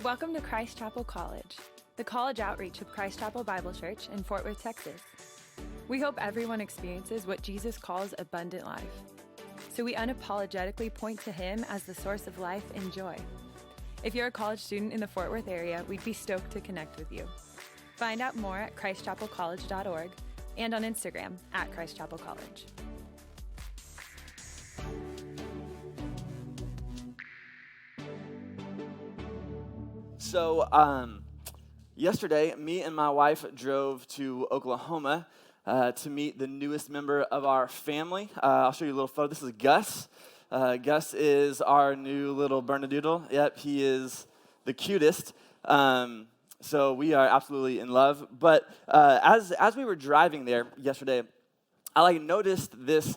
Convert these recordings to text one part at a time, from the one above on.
Welcome to Christ Chapel College, the college outreach of Christ Chapel Bible Church in Fort Worth, Texas. We hope everyone experiences what Jesus calls abundant life. So we unapologetically point to him as the source of life and joy. If you're a college student in the Fort Worth area, we'd be stoked to connect with you. Find out more at christchapelcollege.org and on Instagram at Christ Chapel College. So yesterday, me and my wife drove to Oklahoma to meet the newest member of our family. I'll show you a little photo. This is Gus. Gus is our new little Bernedoodle. Yep, he is the cutest. So we are absolutely in love. But as we were driving there yesterday, I noticed this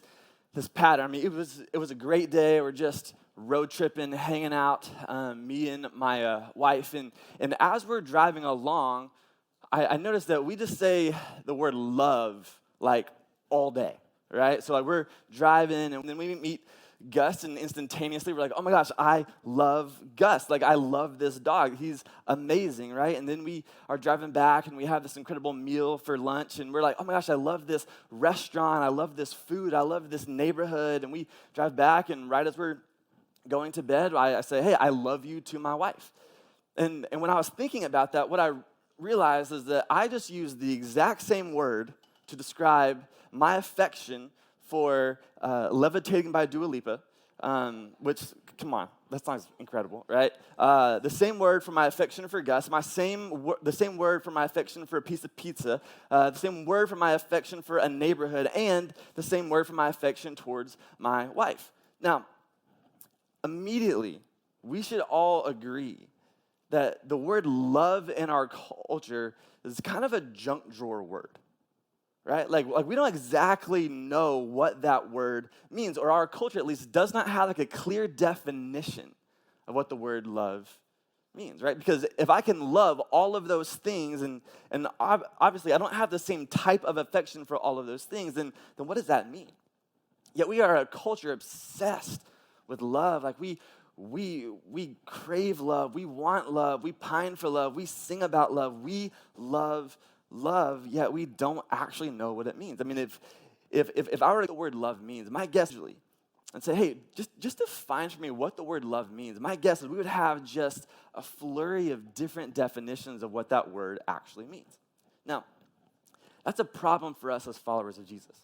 pattern. I mean, it was a great day. We're just road tripping, hanging out, me and my wife. And as we're driving along, I noticed that we just say the word love all day, right? So we're driving, and then we meet Gus, and instantaneously we're like, oh my gosh, I love Gus. I love this dog. He's amazing, right? And then we are driving back, and we have this incredible meal for lunch, and we're like, oh my gosh, I love this restaurant. I love this food. I love this neighborhood. And we drive back, and right as we're going to bed, I say, hey, I love you to my wife. And when I was thinking about that, what I realized is that I just used the exact same word to describe my affection for Levitating by Dua Lipa, which, come on, that sounds incredible, right? The same word for my affection for Gus, the same word for my affection for a piece of pizza, the same word for my affection for a neighborhood, and the same word for my affection towards my wife. Now, immediately, we should all agree that the word love in our culture is kind of a junk drawer word, right? We don't exactly know what that word means, or our culture at least does not have a clear definition of what the word love means, right? Because if I can love all of those things, and obviously I don't have the same type of affection for all of those things, then what does that mean? Yet we are a culture obsessed with love. We crave love, we want love, we pine for love, we sing about love, we love love, yet we don't actually know what it means. I mean, if I were to the word love means, my guess usually, and say, hey, just define for me what the word love means, my guess is we would have just a flurry of different definitions of what that word actually means. Now, that's a problem for us as followers of Jesus.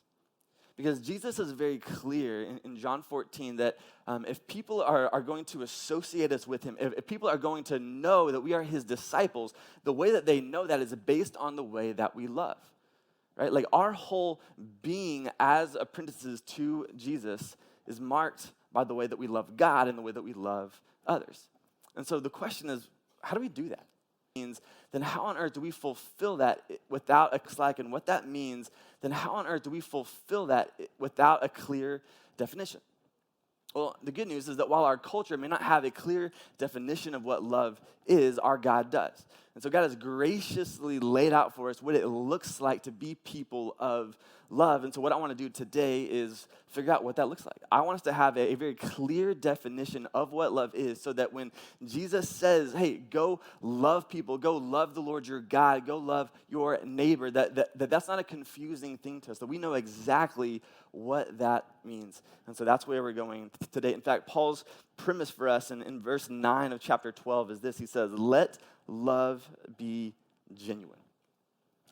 Because Jesus is very clear in John 14 that if people are going to associate us with him, if people are going to know that we are his disciples, the way that they know that is based on the way that we love, right? Our whole being as apprentices to Jesus is marked by the way that we love God and the way that we love others. And so the question is, how do we do that? Then how on earth do we fulfill that without a slack? And what that means, then how on earth do we fulfill that without a clear definition? Well, the good news is that while our culture may not have a clear definition of what love is, our God does. And so God has graciously laid out for us what it looks like to be people of love. And so what I want to do today is figure out what that looks like. I want us to have a very clear definition of what love is, so that when Jesus says, hey, go love people, go love the Lord your God, go love your neighbor, that's not a confusing thing to us, that we know exactly what that means. And so that's where we're going today. In fact, Paul's premise for us in verse 9 of chapter 12 is this. He says, let love be genuine.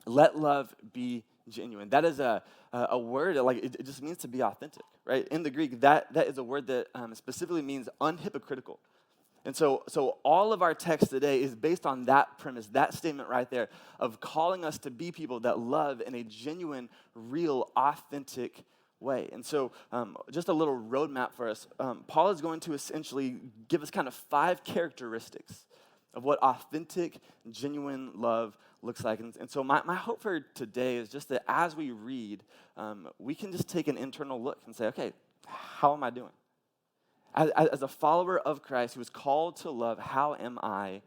Let love be genuine. That is a word that it just means to be authentic, right? In the Greek, that is a word that specifically means unhypocritical. And so all of our text today is based on that premise, that statement right there, of calling us to be people that love in a genuine, real, authentic way. And so just a little roadmap for us. Paul is going to essentially give us kind of 5 characteristics of what authentic, genuine love looks like. And so my hope for today is just that as we read, we can just take an internal look and say, okay, how am I doing? As a follower of Christ who is called to love, how am I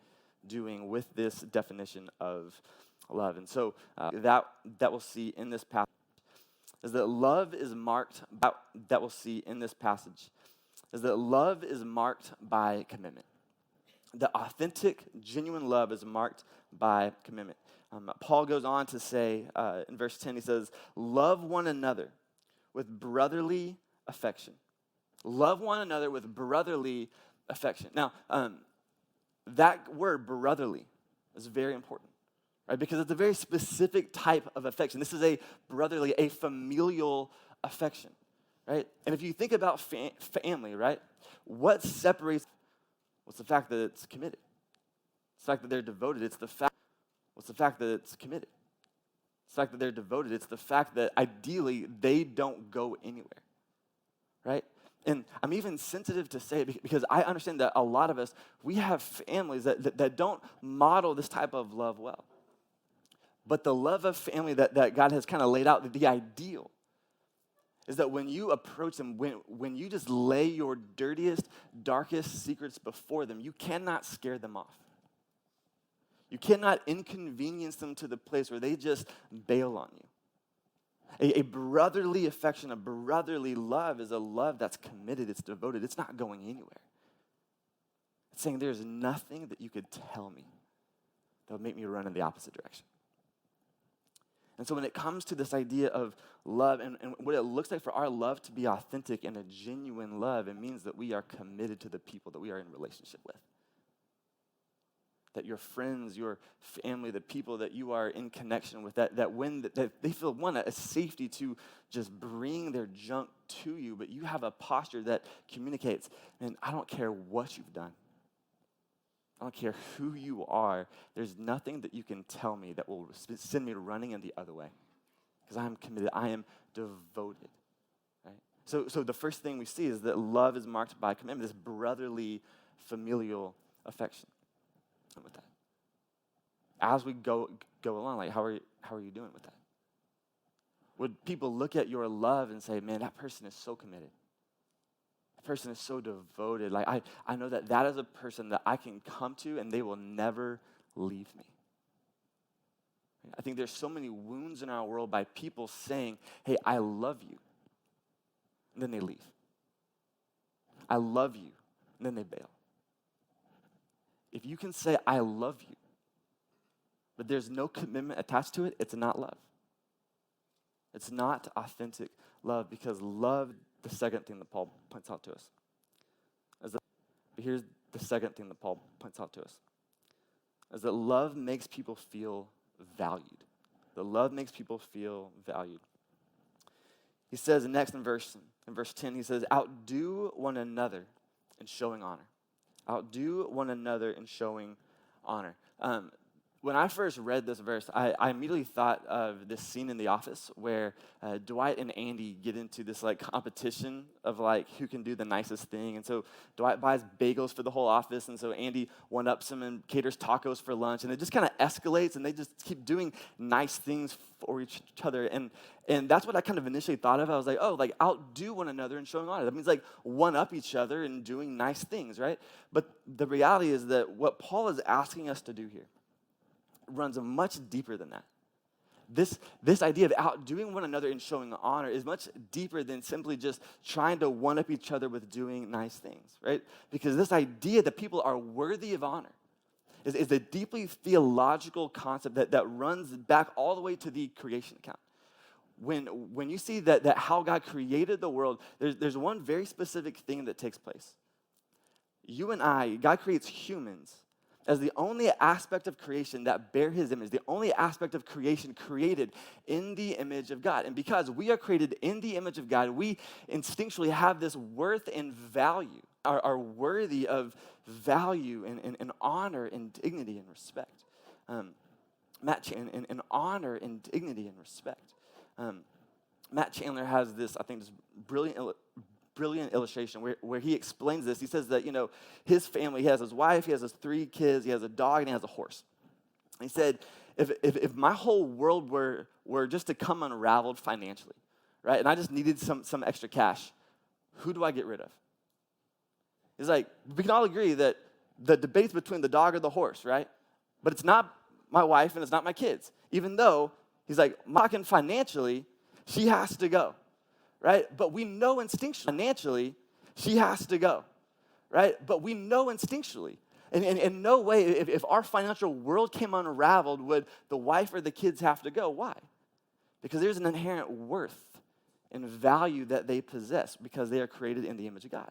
doing with this definition of love? And so that we'll see in this passage is that love is marked by, that we'll see in this passage is that love is marked by commitment. that authentic, genuine love is marked by commitment. Paul goes on to say in verse 10, he says, love one another with brotherly affection. Love one another with brotherly affection. Now, that word brotherly is very important, right? Because it's a very specific type of affection. This is a brotherly, a familial affection, right? And if you think about family, right? What separates? What's the fact that it's committed? It's the fact that they're devoted. It's the fact. What's the fact that it's committed? It's the fact that they're devoted. It's the fact that ideally they don't go anywhere, right? And I'm even sensitive to say it because I understand that a lot of us, we have families that don't model this type of love well. But the love of family that God has kind of laid out, the ideal, is that when you approach them, when you just lay your dirtiest, darkest secrets before them, you cannot scare them off. You cannot inconvenience them to the place where they just bail on you. A brotherly affection, a brotherly love is a love that's committed, it's devoted, it's not going anywhere. It's saying there's nothing that you could tell me that would make me run in the opposite direction. And so when it comes to this idea of love and what it looks like for our love to be authentic and a genuine love, it means that we are committed to the people that we are in relationship with. That your friends, your family, the people that you are in connection with, that they feel, one, a safety to just bring their junk to you, but you have a posture that communicates, and I don't care what you've done. I don't care who you are. There's nothing that you can tell me that will send me running in the other way. Because I am committed. I am devoted. Right? So the first thing we see is that love is marked by commitment, this brotherly, familial affection. With that, as we go along, like how are you doing with that? Would people look at your love and say, man, that person is so committed. That person is so devoted. Like I know that is a person that I can come to and they will never leave me. I think there's so many wounds in our world by people saying, hey, I love you. And then they leave. I love you. And then they bail. If you can say, I love you, but there's no commitment attached to it, it's not love. It's not authentic love, because love, the second thing that Paul points out to us. Here's the second thing that Paul points out to us, is that love makes people feel valued. The love makes people feel valued. He says next in verse 10, he says, outdo one another in showing honor. Outdo one another in showing honor. When I first read this verse, I immediately thought of this scene in The Office where Dwight and Andy get into this like competition of like who can do the nicest thing. And so Dwight buys bagels for the whole office, and so Andy one-ups him and caters tacos for lunch, and it just kind of escalates, and they just keep doing nice things for each other. And that's what I kind of initially thought of. I was like, oh, like outdo one another in showing honor. That means like one-up each other and doing nice things, right? But the reality is that what Paul is asking us to do here runs much deeper than that. This idea of outdoing one another in showing honor is much deeper than simply just trying to one-up each other with doing nice things, right? Because this idea that people are worthy of honor is a deeply theological concept that runs back all the way to the creation account. When you see that how God created the world, there's one very specific thing that takes place. You and I, God creates humans as the only aspect of creation that bear his image, the only aspect of creation created in the image of God. And because we are created in the image of God, we instinctually have this worth and value, are worthy of value and honor and dignity and respect. And honor and dignity and respect. Matt Chandler has this, I think, this brilliant illustration where he explains this. He says that, his family, he has his wife, he has his 3 kids, he has a dog, and he has a horse. And he said, if my whole world were just to come unraveled financially, right, and I just needed some extra cash, who do I get rid of? He's like, we can all agree that the debate's between the dog or the horse, right? But it's not my wife and it's not my kids. Even though, he's like, talking financially, she has to go. Right? But we know instinctually, financially, she has to go, right? But we know instinctually And in no way, if our financial world came unraveled, would the wife or the kids have to go. Why? Because there's an inherent worth and value that they possess because they are created in the image of God.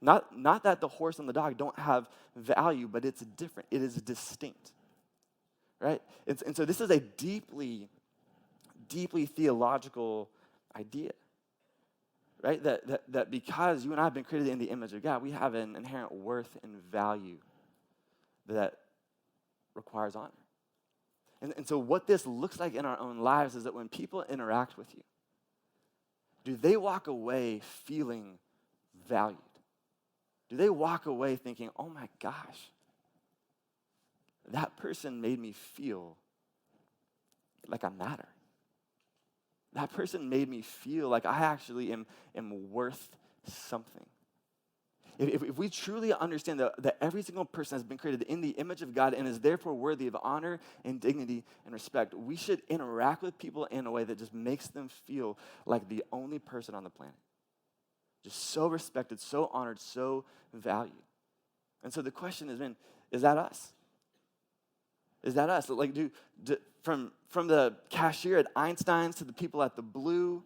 Not that the horse and the dog don't have value, but it's different. It is distinct, right? And so this is a deeply, deeply theological idea, right? That because you and I have been created in the image of God, we have an inherent worth and value that requires honor. And so what this looks like in our own lives is that when people interact with you, do they walk away feeling valued? Do they walk away thinking, oh my gosh, that person made me feel like I matter? That person made me feel like I actually am worth something. If we truly understand that every single person has been created in the image of God and is therefore worthy of honor and dignity and respect, we should interact with people in a way that just makes them feel like the only person on the planet. Just so respected, so honored, so valued. And so the question is, man, is that us? Is that us? Like, from the cashier at Einstein's to the people at the Blue,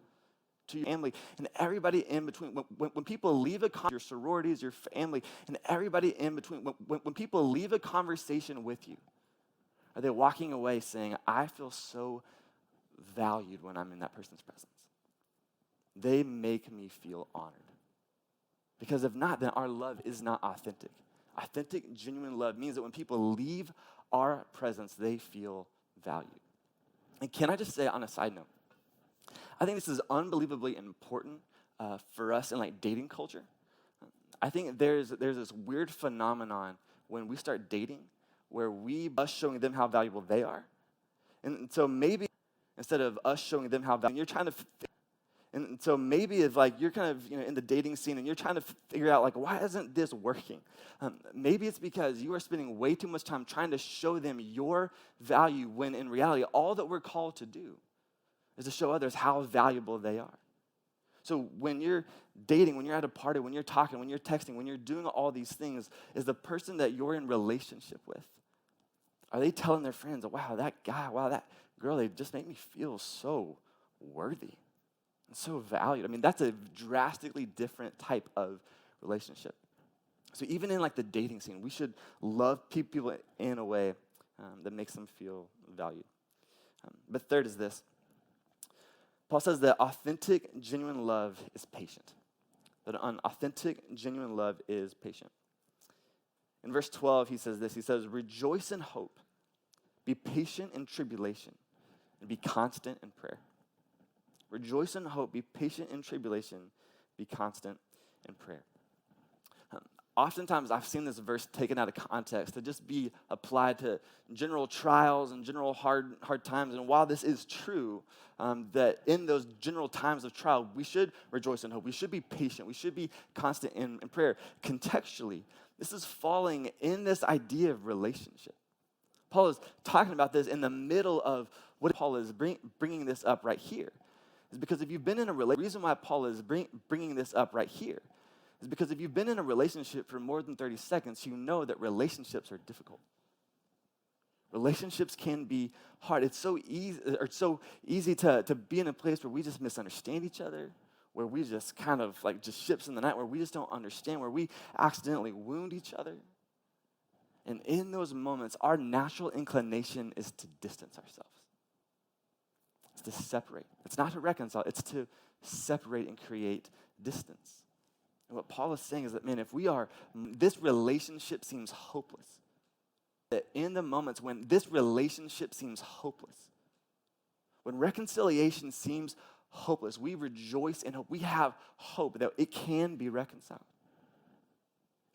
to your family, and everybody in between. When people leave your sororities, your family, and everybody in between, when people leave a conversation with you, are they walking away saying, I feel so valued when I'm in that person's presence? They make me feel honored. Because if not, then our love is not authentic. Authentic, genuine love means that when people leave our presence, they feel valued. And can I just say on a side note, I think this is unbelievably important for us in like dating culture. I think there's this weird phenomenon when we start dating where us showing them how valuable they are. And so maybe instead of us showing them how valuable, you're trying to and so maybe if like you're kind of in the dating scene and you're trying to figure out like why isn't this working? Maybe it's because you are spending way too much time trying to show them your value when in reality all that we're called to do is to show others how valuable they are. So when you're dating, when you're at a party, when you're talking, when you're texting, when you're doing all these things, is the person that you're in relationship with, are they telling their friends, wow, that guy, wow, that girl, they just make me feel so worthy and so valued? I mean, that's a drastically different type of relationship. So even in like the dating scene, we should love people in a way that makes them feel valued. But third is this. Paul says that authentic, genuine love is patient. That an authentic, genuine love is patient. In verse 12, he says this. He says, rejoice in hope, be patient in tribulation, and be constant in prayer. Rejoice in hope, be patient in tribulation, be constant in prayer. Oftentimes, I've seen this verse taken out of context to just be applied to general trials and general hard times. And while this is true, that in those general times of trial, we should rejoice in hope. We should be patient. We should be constant in prayer. Contextually, this is falling in this idea of relationship. Paul is talking about this in the middle of what Paul is bringing this up right here. Is because if you've been in a relationship, the reason why Paul is bringing this up right here is because if you've been in a relationship for more than 30 seconds, you know that relationships are difficult. Relationships can be hard. It's so easy to be in a place where we just misunderstand each other, where we just kind of like just ships in the night, where we just don't understand, where we accidentally wound each other. And in those moments, our natural inclination is to distance ourselves. It's to separate. It's not to reconcile. It's to separate and create distance. And what Paul is saying is that, man, this relationship seems hopeless. That in the moments when this relationship seems hopeless, when reconciliation seems hopeless, we rejoice in hope. We have hope that it can be reconciled.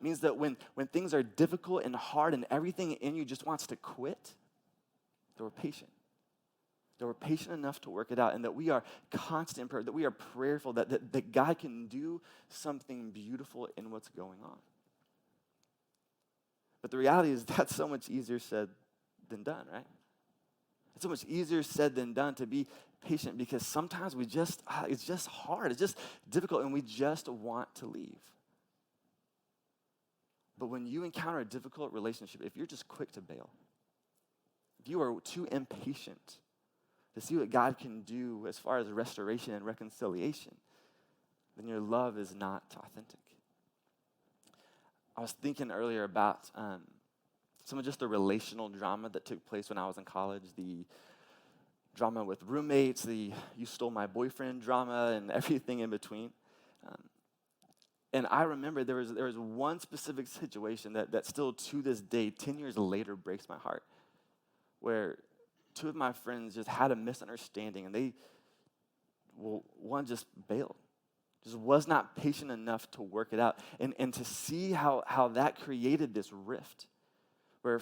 It means that when things are difficult and hard and everything in you just wants to quit, that we're patient. That we're patient enough to work it out, and that we are constant in prayer, that we are prayerful, that God can do something beautiful in what's going on. But the reality is that's so much easier said than done, right? It's so much easier said than done to be patient because sometimes it's just hard, it's just difficult, and we just want to leave. But when you encounter a difficult relationship, if you're just quick to bail, if you are too impatient to see what God can do as far as restoration and reconciliation, then your love is not authentic. I was thinking earlier about some of just the relational drama that took place when I was in college, the drama with roommates, the you stole my boyfriend drama, and everything in between. And I remember there was one specific situation that still to this day, 10 years later, breaks my heart, where two of my friends just had a misunderstanding, and one just bailed, just was not patient enough to work it out. And to see how that created this rift, where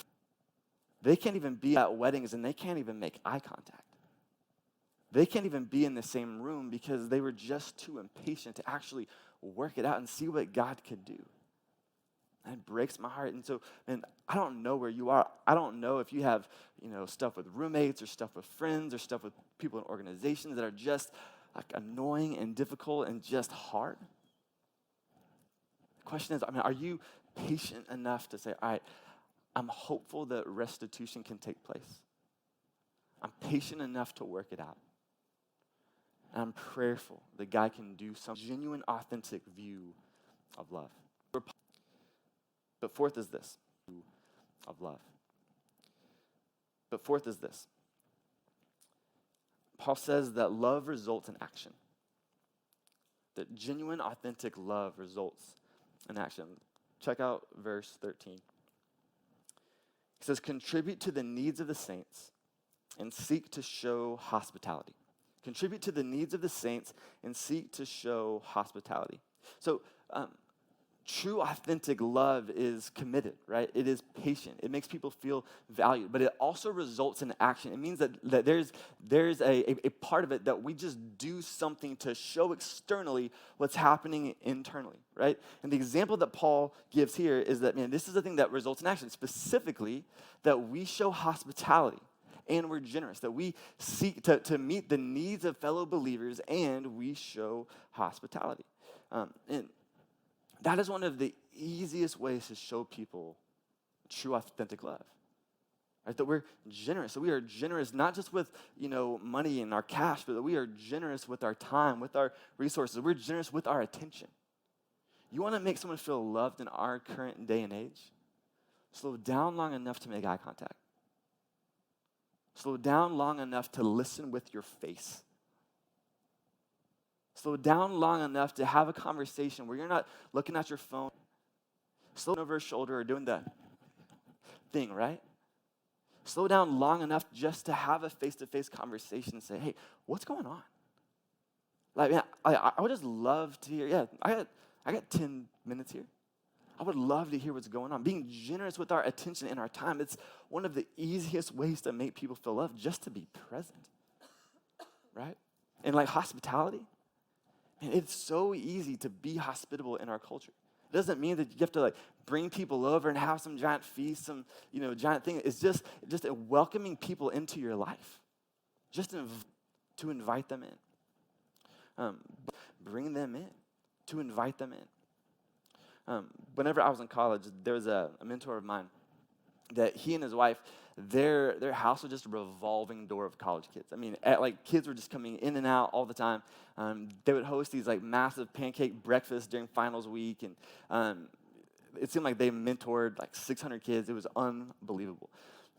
they can't even be at weddings and they can't even make eye contact. They can't even be in the same room because they were just too impatient to actually work it out and see what God could do. And it breaks my heart. And so, man, I don't know where you are. I don't know if you have, stuff with roommates or stuff with friends or stuff with people in organizations that are just like annoying and difficult and just hard. The question is, are you patient enough to say, all right, I'm hopeful that restitution can take place. I'm patient enough to work it out. And I'm prayerful that God can do some genuine, authentic view of love. But fourth is this, of love. But fourth is this. Paul says that love results in action. That genuine, authentic love results in action. Check out verse 13. He says, contribute to the needs of the saints and seek to show hospitality. Contribute to the needs of the saints and seek to show hospitality. So, true, authentic love is committed, right? It is patient. It makes people feel valued, but it also results in action. It means that there's a part of it that we just do something to show externally what's happening internally, right? And the example that Paul gives here is that, this is the thing that results in action, specifically that we show hospitality and we're generous, that we seek to meet the needs of fellow believers and we show hospitality. And that is one of the easiest ways to show people true, authentic love, right? That we're generous. That we are generous not just with, money and our cash, but that we are generous with our time, with our resources. We're generous with our attention. You want to make someone feel loved in our current day and age? Slow down long enough to make eye contact. Slow down long enough to listen with your face. Slow down long enough to have a conversation where you're not looking at your phone, slow over your shoulder or doing that thing, right? Slow down long enough just to have a face-to-face conversation and say, hey, what's going on? Like, man, I would just love to hear, I got 10 minutes here. I would love to hear what's going on. Being generous with our attention and our time, it's one of the easiest ways to make people feel loved, just to be present, right? And like hospitality, man, it's so easy to be hospitable in our culture. It doesn't mean that you have to bring people over and have some giant feast, some giant thing. It's just welcoming people into your life, just to invite them in, bring them in, to invite them in. Whenever I was in college, there was a mentor of mine that he and his wife, their house was just a revolving door of college kids. Kids were just coming in and out all the time. They would host these massive pancake breakfasts during finals week, and it seemed like they mentored 600 kids. It was unbelievable,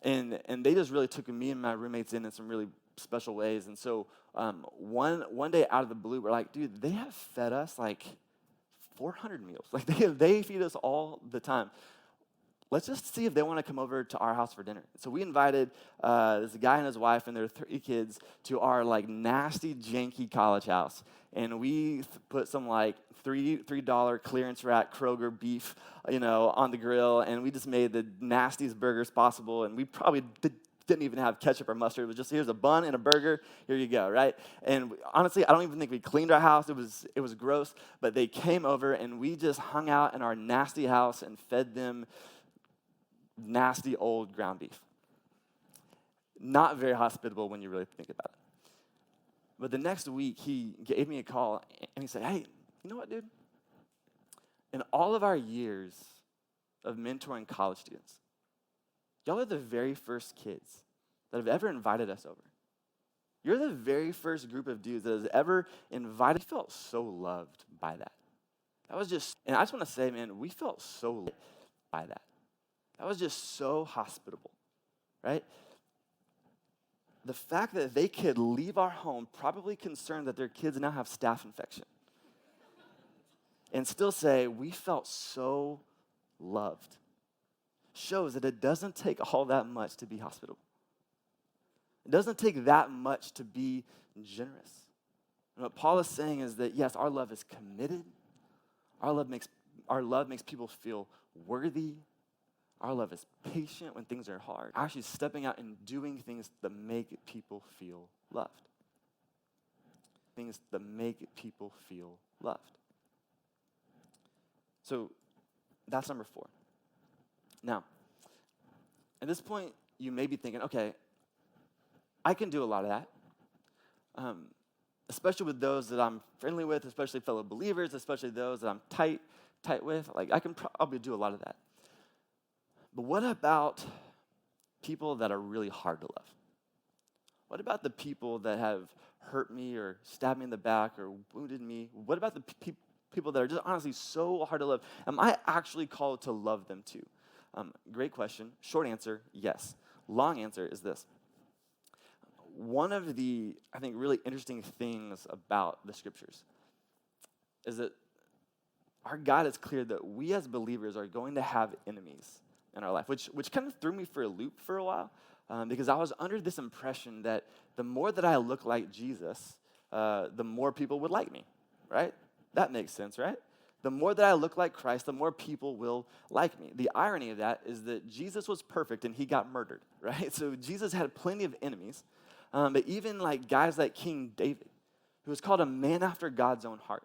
and they just really took me and my roommates in some really special ways. And so one day out of the blue, we're like, dude, they have fed us 400 meals. They feed us all the time. Let's just see if they want to come over to our house for dinner. So we invited this guy and his wife and their 3 kids to our nasty, janky college house. And we put some $3 clearance rack Kroger beef, on the grill. And we just made the nastiest burgers possible. And we probably didn't even have ketchup or mustard. It was just, here's a bun and a burger. Here you go, right? And honestly, I don't even think we cleaned our house. It was gross. But they came over and we just hung out in our nasty house and fed them nasty old ground beef. Not very hospitable when you really think about it. But the next week, he gave me a call and he said, hey, you know what, dude? In all of our years of mentoring college students. Y'all are the very first kids that have ever invited us over. You're the very first group of dudes that has ever invited. We felt so loved by that. That was just, and I just want to say, man, we felt so loved by that. That was just so hospitable, right? The fact that they could leave our home probably concerned that their kids now have staph infection and still say, we felt so loved, shows that it doesn't take all that much to be hospitable. It doesn't take that much to be generous. And what Paul is saying is that, yes, our love is committed. Our love makes people feel worthy. Our love is patient when things are hard. Actually stepping out and doing things that make people feel loved. Things that make people feel loved. So that's number 4. Now, at this point, you may be thinking, okay, I can do a lot of that, especially with those that I'm friendly with, especially fellow believers, especially those that I'm tight with. Like, I can probably do a lot of that. But what about people that are really hard to love? What about the people that have hurt me or stabbed me in the back or wounded me? What about the people that are just honestly so hard to love? Am I actually called to love them too? Great question. Short answer, yes. Long answer is this. One of the, I think, really interesting things about the scriptures is that our God is clear that we as believers are going to have enemies in our life, which kind of threw me for a loop for a while, because I was under this impression that the more that I look like Jesus, the more people would like me, right? That makes sense, right? The more that I look like Christ, the more people will like me. The irony of that is that Jesus was perfect and he got murdered, right? So Jesus had plenty of enemies, but even like guys like King David, who was called a man after God's own heart.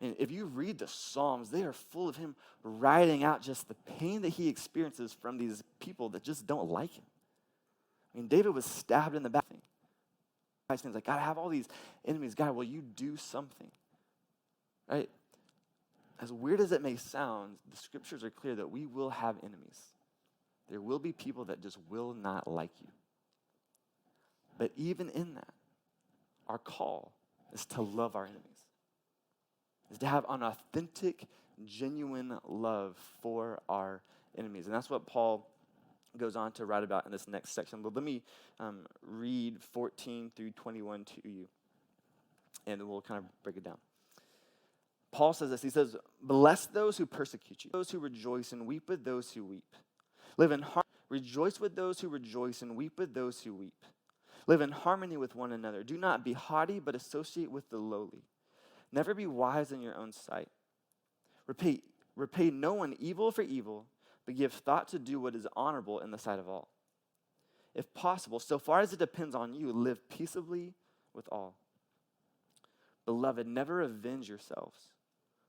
And if you read the Psalms, they are full of him writing out just the pain that he experiences from these people that just don't like him. I mean, David was stabbed in the back. He's like, God, I have all these enemies. God, will you do something? Right? As weird as it may sound, the scriptures are clear that we will have enemies. There will be people that just will not like you. But even in that, our call is to love our enemies. Is to have an authentic, genuine love for our enemies. And that's what Paul goes on to write about in this next section. But let me read 14 through 21 to you, and we'll kind of break it down. Paul says this. He says, bless those who persecute you, those who rejoice and weep with those who weep. Live in harmony. Rejoice with those who rejoice and weep with those who weep. Live in harmony with one another. Do not be haughty, but associate with the lowly. Never be wise in your own sight. Repay no one evil for evil, but give thought to do what is honorable in the sight of all. If possible, so far as it depends on you, live peaceably with all. Beloved, never avenge yourselves,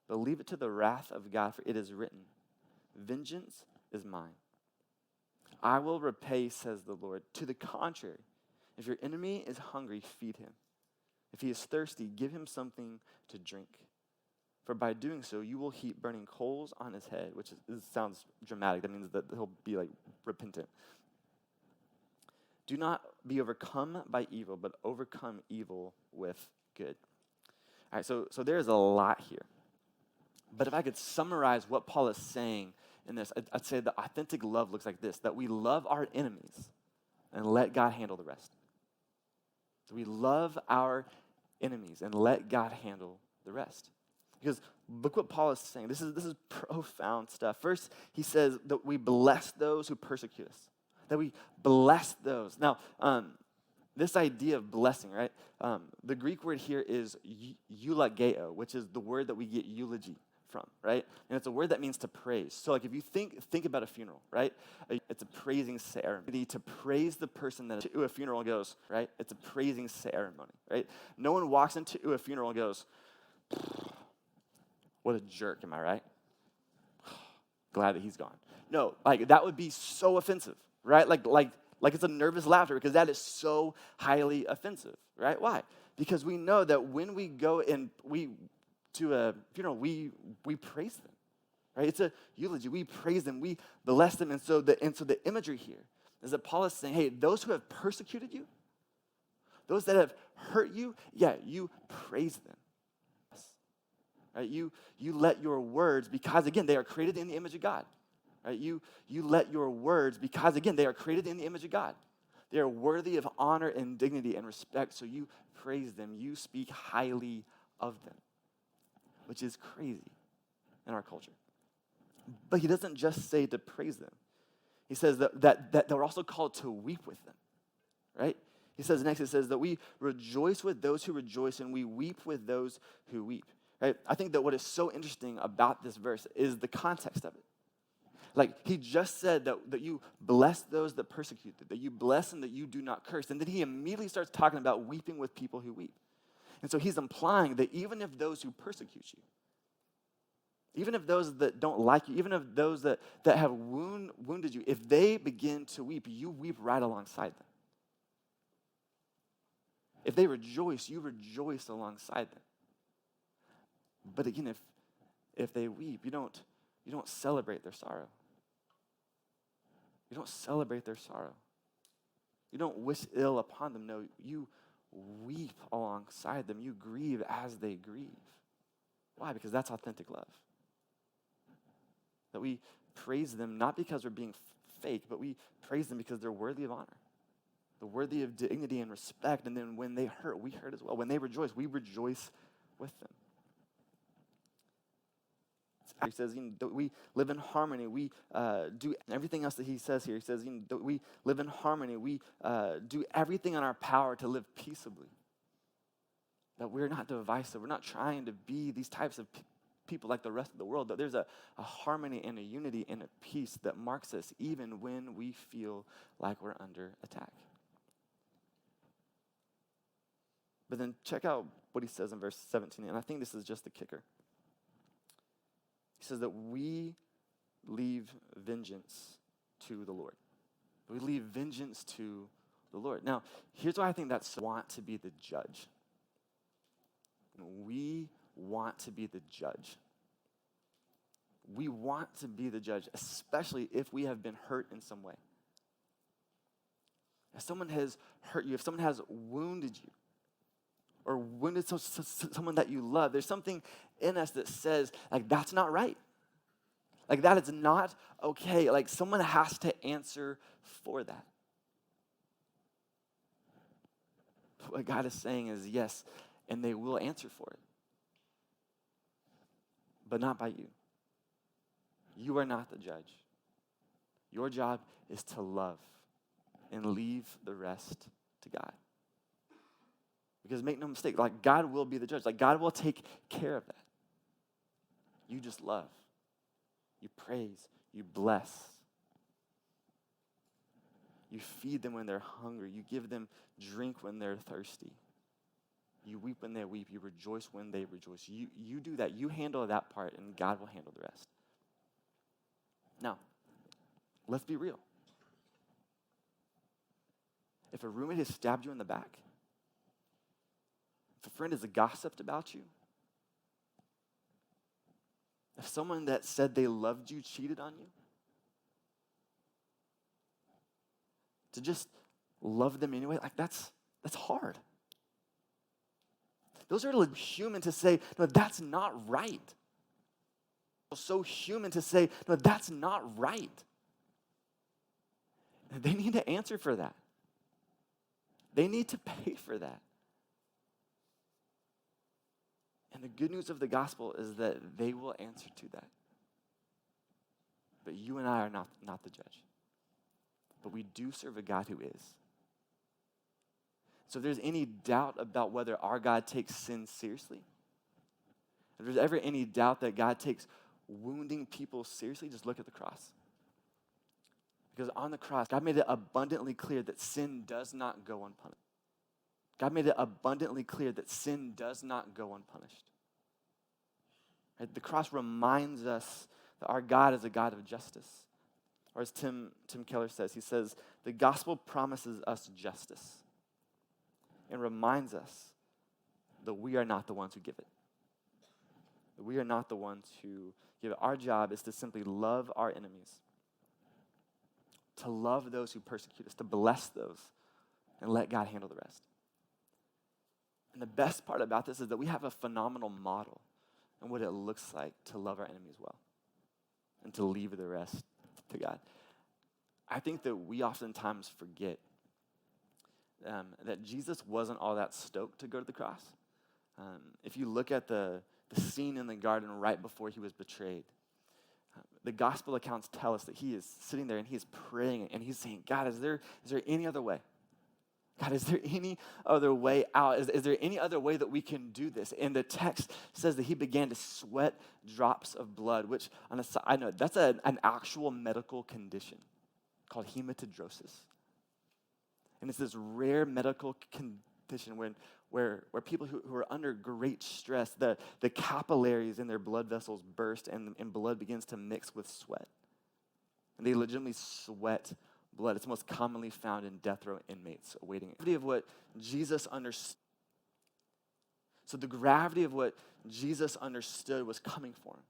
but leave it to the wrath of God, for it is written, vengeance is mine. I will repay, says the Lord. To the contrary, if your enemy is hungry, feed him. If he is thirsty, give him something to drink. For by doing so, you will heap burning coals on his head, which sounds dramatic. That means that he'll be like repentant. Do not be overcome by evil, but overcome evil with good. All right, so there's a lot here. But if I could summarize what Paul is saying in this, I'd say the authentic love looks like this, that we love our enemies and let God handle the rest. We love our enemies and let God handle the rest. Because look what Paul is saying. This is profound stuff. First, he says that we bless those who persecute us. That we bless those. Now, this idea of blessing, right? The Greek word here is eulogeo, which is the word that we get eulogy from, right? And it's a word that means to praise. So like if you think about a funeral, right? It's a praising ceremony. To praise the person that to a funeral goes, right? It's a praising ceremony, right? No one walks into a funeral and goes, what a jerk, am I right? Glad that he's gone. No, like that would be so offensive, right? Like it's a nervous laughter because that is so highly offensive, right? Why? Because we know that when we go and to a funeral, we praise them. right? It's a eulogy. We praise them, we bless them. And so the imagery here is that Paul is saying, hey, those who have persecuted you, those that have hurt you, yeah, you praise them. Right? You let your words, because again, they are created in the image of God. Right? You let your words, because again, they are created in the image of God. They are worthy of honor and dignity and respect, so you praise them. You speak highly of them, which is crazy in our culture. But he doesn't just say to praise them. He says that they're also called to weep with them, right? He says next, it says that we rejoice with those who rejoice and we weep with those who weep, right? I think that what is so interesting about this verse is the context of it. Like, he just said that you bless those that persecute you, that you bless and that you do not curse. And then he immediately starts talking about weeping with people who weep. And so he's implying that even if those who persecute you, even if those that don't like you, even if those that have wounded you, if they begin to weep, you weep right alongside them. If they rejoice, you rejoice alongside them. But again, if they weep, you don't celebrate their sorrow. You don't celebrate their sorrow. You don't wish ill upon them. No, you weep alongside them. You grieve as they grieve. Why? Because that's authentic love. That we praise them not because we're being fake, but we praise them because they're worthy of honor. They're worthy of dignity and respect. And then when they hurt, we hurt as well. When they rejoice, we rejoice with them. He says, that we live in harmony. We do everything else that he says here. He says, that we live in harmony. We do everything in our power to live peaceably. That we're not divisive. We're not trying to be these types of people like the rest of the world. That there's a harmony and a unity and a peace that marks us even when we feel like we're under attack. But then check out what he says in verse 17. And I think this is just the kicker. He says that we leave vengeance to the Lord. We leave vengeance to the Lord. Now, here's why I think that's want to be the judge. We want to be the judge. We want to be the judge, especially if we have been hurt in some way. If someone has hurt you, if someone has wounded you, or wounded someone that you love, there's something in us that says, like, that's not right. Like, that is not okay. Like, someone has to answer for that. What God is saying is yes, and they will answer for it. But not by you. You are not the judge. Your job is to love and leave the rest to God. Because make no mistake, like, God will be the judge. Like, God will take care of that. You just love. You praise. You bless. You feed them when they're hungry. You give them drink when they're thirsty. You weep when they weep. You rejoice when they rejoice. You do that. You handle that part, and God will handle the rest. Now, let's be real. If a roommate has stabbed you in the back, if a friend has gossiped about you, if someone that said they loved you cheated on you, to just love them anyway, like that's hard. Those are like human to say, no, that's not right. So human to say, no, that's not right. They need to answer for that. They need to pay for that. And the good news of the gospel is that they will answer to that. But you and I are not the judge. But we do serve a God who is. So if there's any doubt about whether our God takes sin seriously, if there's ever any doubt that God takes wounding people seriously, just look at the cross. Because on the cross, God made it abundantly clear that sin does not go unpunished. God made it abundantly clear that sin does not go unpunished. Right? The cross reminds us that our God is a God of justice. Or as Tim Keller says, he says, the gospel promises us justice and reminds us that we are not the ones who give it. We are not the ones who give it. Our job is to simply love our enemies, to love those who persecute us, to bless those, and let God handle the rest. And the best part about this is that we have a phenomenal model in what it looks like to love our enemies well and to leave the rest to God. I think that we oftentimes forget that Jesus wasn't all that stoked to go to the cross. If you look at the scene in the garden right before he was betrayed, the gospel accounts tell us that he is sitting there and he is praying and he's saying, God, is there any other way? God, is there any other way out? Is there any other way that we can do this? And the text says that he began to sweat drops of blood, which on a side note, that's an actual medical condition called hematidrosis. And it's this rare medical condition where people who are under great stress, the capillaries in their blood vessels burst and blood begins to mix with sweat. And they legitimately sweat blood. It's most commonly found in death row inmates awaiting it. The gravity of what Jesus understood. So the gravity of what Jesus understood was coming for him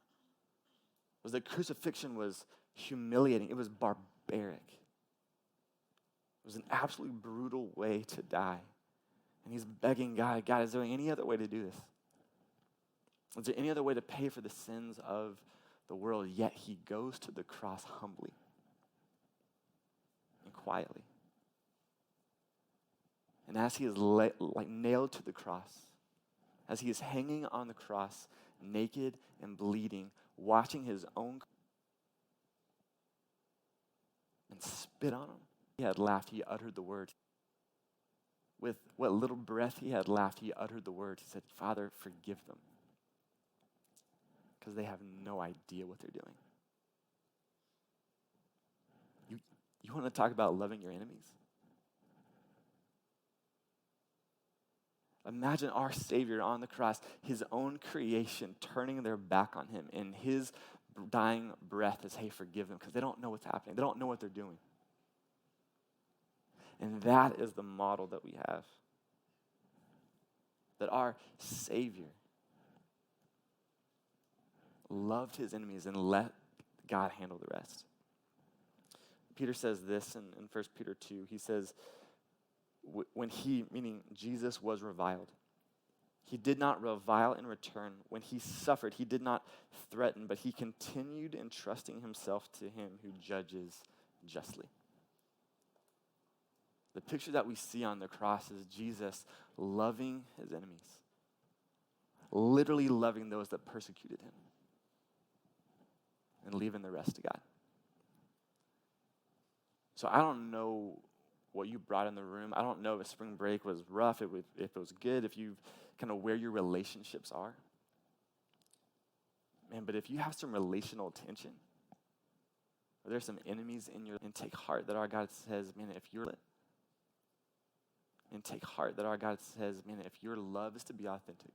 was that crucifixion was humiliating. It was barbaric. It was an absolutely brutal way to die. And he's begging God, is there any other way to do this? Is there any other way to pay for the sins of the world? Yet he goes to the cross humbly and quietly. And as he is nailed to the cross, as he is hanging on the cross, naked and bleeding, watching his own and spit on him, he had laughed, he uttered the word. With what little breath he had left, he uttered the word. He said, Father, forgive them, because they have no idea what they're doing. You want to talk about loving your enemies? Imagine our Savior on the cross, his own creation, turning their back on him, and his dying breath is, hey, forgive them, because they don't know what's happening. They don't know what they're doing. And that is the model that we have. That our Savior loved his enemies and let God handle the rest. Peter says this in 1 Peter 2. He says, when he, meaning Jesus, was reviled, he did not revile in return. When he suffered, he did not threaten, but he continued entrusting himself to him who judges justly. The picture that we see on the cross is Jesus loving his enemies, literally loving those that persecuted him, and leaving the rest to God. So I don't know what you brought in the room. I don't know if spring break was rough, if it was good, if you kind of where your relationships are. Man, but if you have some relational tension, or there's some enemies in your, and take heart that our God says, man, if you're lit, and take heart that our God says, man, if your love is to be authentic,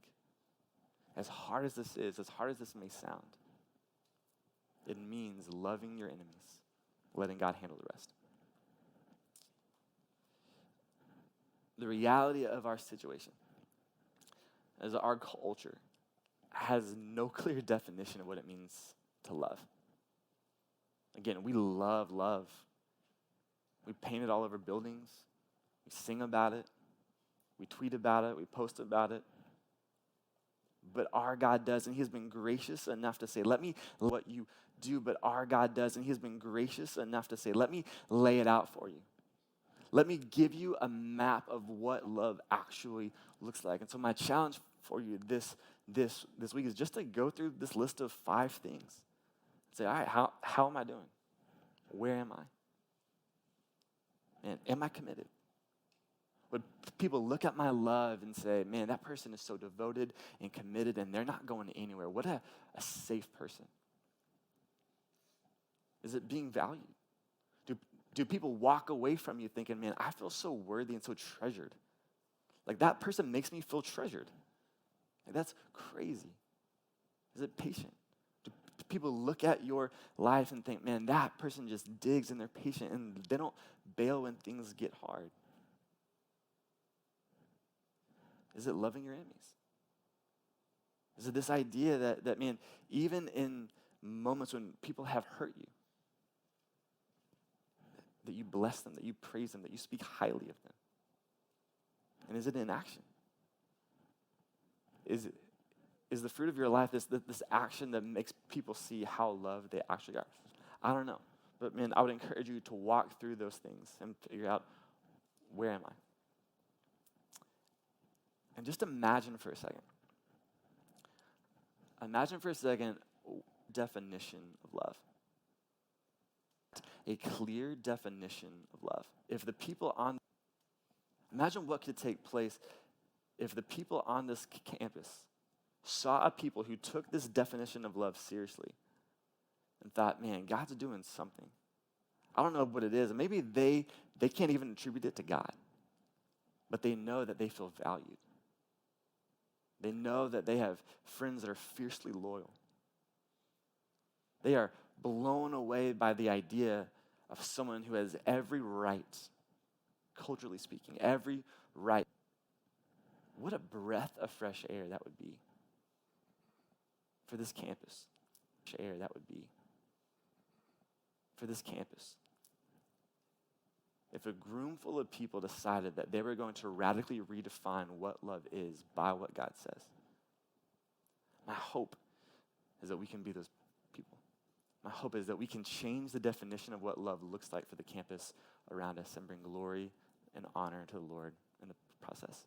as hard as this is, as hard as this may sound, it means loving your enemies, letting God handle the rest. The reality of our situation is that our culture has no clear definition of what it means to love. Again, we love love. We paint it all over buildings. We sing about it. We tweet about it. We post about it. But our God does, and he has been gracious enough to say, let me what you do, but our God does, and he has been gracious enough to say, let me lay it out for you. Let me give you a map of what love actually looks like. And so my challenge for you this week is just to go through this list of 5 things. Say, all right, how am I doing? Where am I? And am I committed? Would people look at my love and say, man, that person is so devoted and committed and they're not going anywhere. What a safe person. Is it being valued? Do people walk away from you thinking, man, I feel so worthy and so treasured? Like that person makes me feel treasured. Like that's crazy. Is it patient? Do people look at your life and think, man, that person just digs and they're patient and they don't bail when things get hard? Is it loving your enemies? Is it this idea that man, even in moments when people have hurt you, that you bless them, that you praise them, that you speak highly of them? And is it in action? Is the fruit of your life this action that makes people see how loved they actually are? I don't know. But man, I would encourage you to walk through those things and figure out, where am I? And just imagine for a second. Imagine for a second definition of love. A clear definition of love. Imagine what could take place if the people on this campus saw a people who took this definition of love seriously and thought, man, God's doing something. I don't know what it is. And maybe they can't even attribute it to God, but they know that they feel valued. They know that they have friends that are fiercely loyal. They are blown away by the idea of someone who has every right, culturally speaking, every right. What a breath of fresh air that would be for this campus. Fresh air that would be for this campus. If a room full of people decided that they were going to radically redefine what love is by what God says, my hope is that we can be those people. My hope is that we can change the definition of what love looks like for the campus around us and bring glory and honor to the Lord in the process.